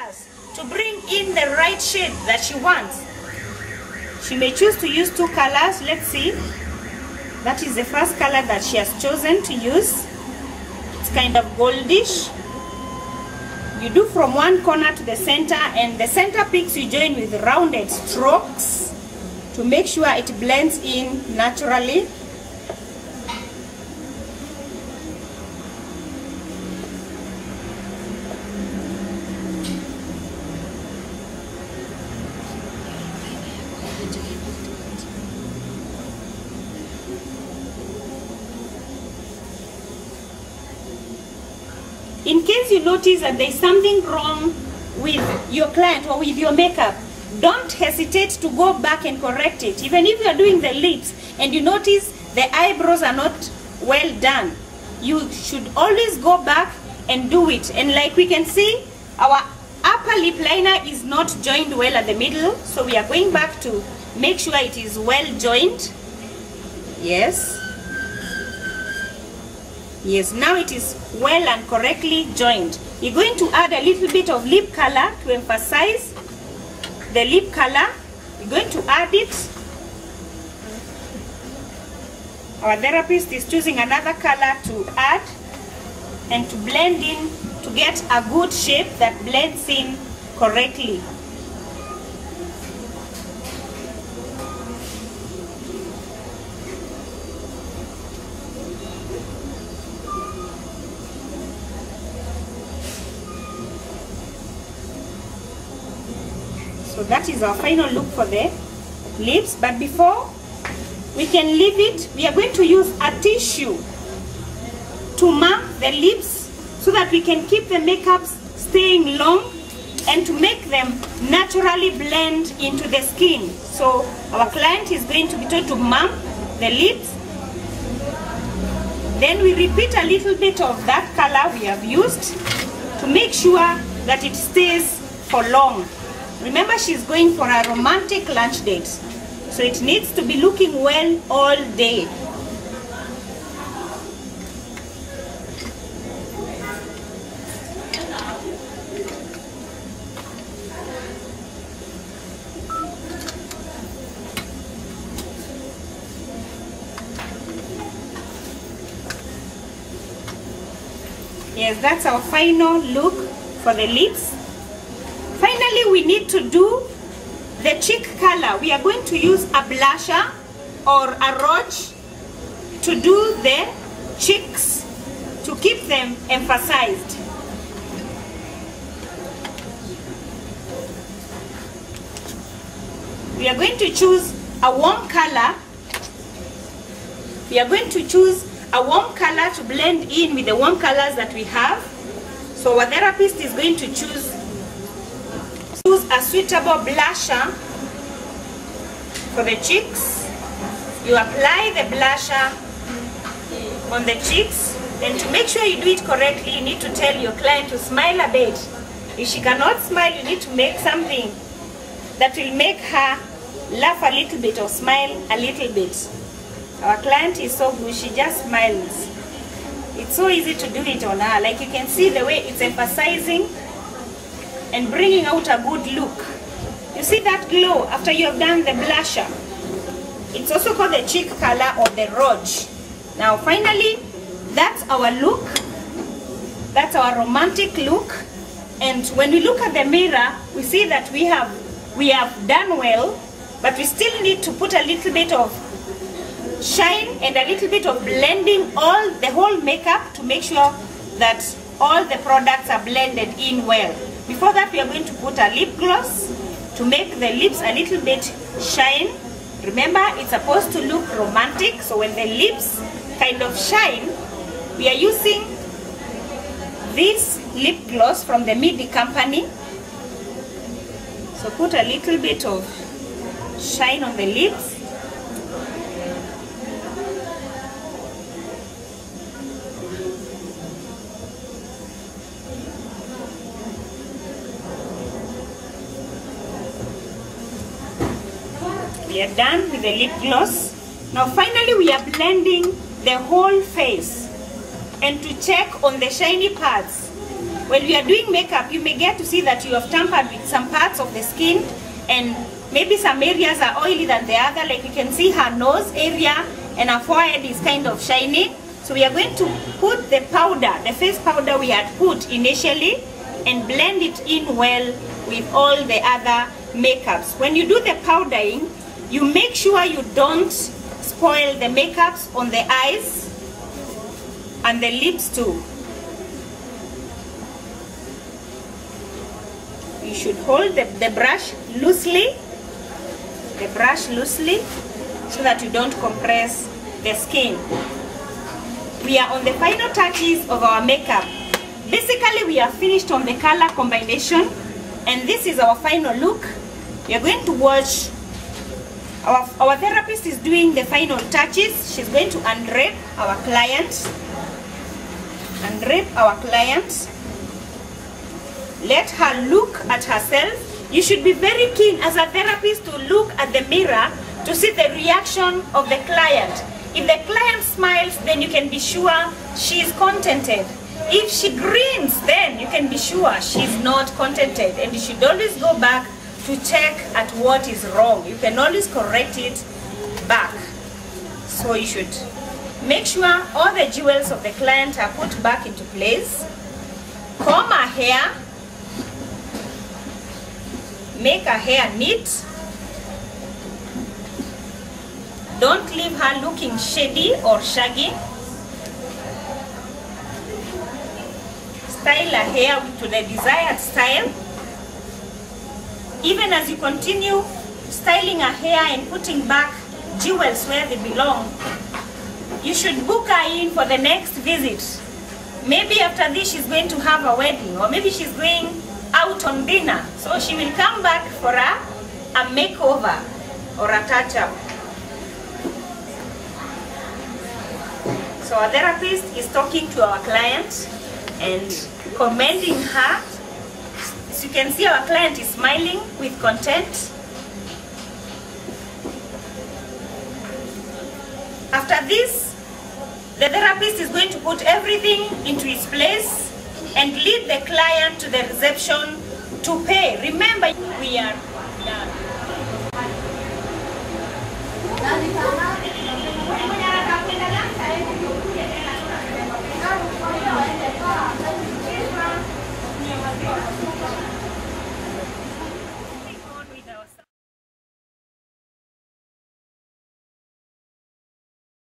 colors to bring in the right shade that she wants. She may choose to use 2 colors. Let's see. That is the first color that she has chosen to use. It's kind of goldish. You do from one corner to the center, and the center picks you join with rounded strokes to make sure it blends in naturally. In case you notice that there is something wrong with your client or with your makeup, don't hesitate to go back and correct it. Even if you are doing the lips and you notice the eyebrows are not well done, you should always go back and do it. And like we can see, our upper lip liner is not joined well at the middle, so we are going back to make sure it is well joined. Yes. Yes, now it is well and correctly joined. You're going to add a little bit of lip color to emphasize the lip color. You're going to add it. Our therapist is choosing another color to add and to blend in to get a good shape that blends in correctly. So that is our final look for the lips. But before we can leave it, we are going to use a tissue to mark the lips so that we can keep the makeups staying long and to make them naturally blend into the skin. So our client is going to be told to mark the lips. Then we repeat a little bit of that color we have used to make sure that it stays for long. Remember, she's going for a romantic lunch date, so it needs to be looking well all day. Yes, that's our final look for the lips. Finally, we need to do the cheek color. We are going to use a blusher or a rouge to do the cheeks to keep them emphasized. We are going to choose a warm color. We are going to choose a warm color to blend in with the warm colors that we have. So our therapist is going to choose a suitable blusher for the cheeks. You apply the blusher on the cheeks, and to make sure you do it correctly, you need to tell your client to smile a bit. If she cannot smile, you need to make something that will make her laugh a little bit or smile a little bit. Our client is so good, she just smiles. It's so easy to do it on her. Like you can see the way it's emphasizing and bringing out a good look. You see that glow after you have done the blusher. It's also called the cheek color or the rouge. Now finally, that's our look. That's our romantic look. And when we look at the mirror, we see that we have done well, but we still need to put a little bit of shine and a little bit of blending the whole makeup to make sure that all the products are blended in well. Before that, we are going to put a lip gloss to make the lips a little bit shine. Remember, it's supposed to look romantic, so when the lips kind of shine, we are using this lip gloss from the Midi company. So put a little bit of shine on the lips. We are done with the lip gloss. Now finally we are blending the whole face, and to check on the shiny parts, when we are doing makeup, you may get to see that you have tampered with some parts of the skin, and maybe some areas are oily than the other. Like you can see her nose area and her forehead is kind of shiny. So we are going to put the powder, the face powder we had put initially, and blend it in well with all the other makeups. When you do the powdering, you make sure you don't spoil the makeups on the eyes and the lips too. You should hold the brush loosely, so that you don't compress the skin. We are on the final touches of our makeup. Basically, we are finished on the color combination, and this is our final look. We are going to watch. Our therapist is doing the final touches. She's going to undrape our client. Let her look at herself. You should be very keen as a therapist to look at the mirror to see the reaction of the client. If the client smiles, then you can be sure she is contented. If she grins, then you can be sure she's not contented, and you should always go back to check at what is wrong. You can always correct it back. So you should make sure all the jewels of the client are put back into place. Comb her hair. Make her hair neat. Don't leave her looking shady or shaggy. Style her hair to the desired style. Even as you continue styling her hair and putting back jewels where they belong, you should book her in for the next visit. Maybe after this she's going to have a wedding, or maybe she's going out on dinner. So she will come back for a makeover or a touch-up. So our therapist is talking to our client and commending her. As you can see, our client is smiling with content. After this, the therapist is going to put everything into its place and lead the client to the reception to pay. Remember, we are done.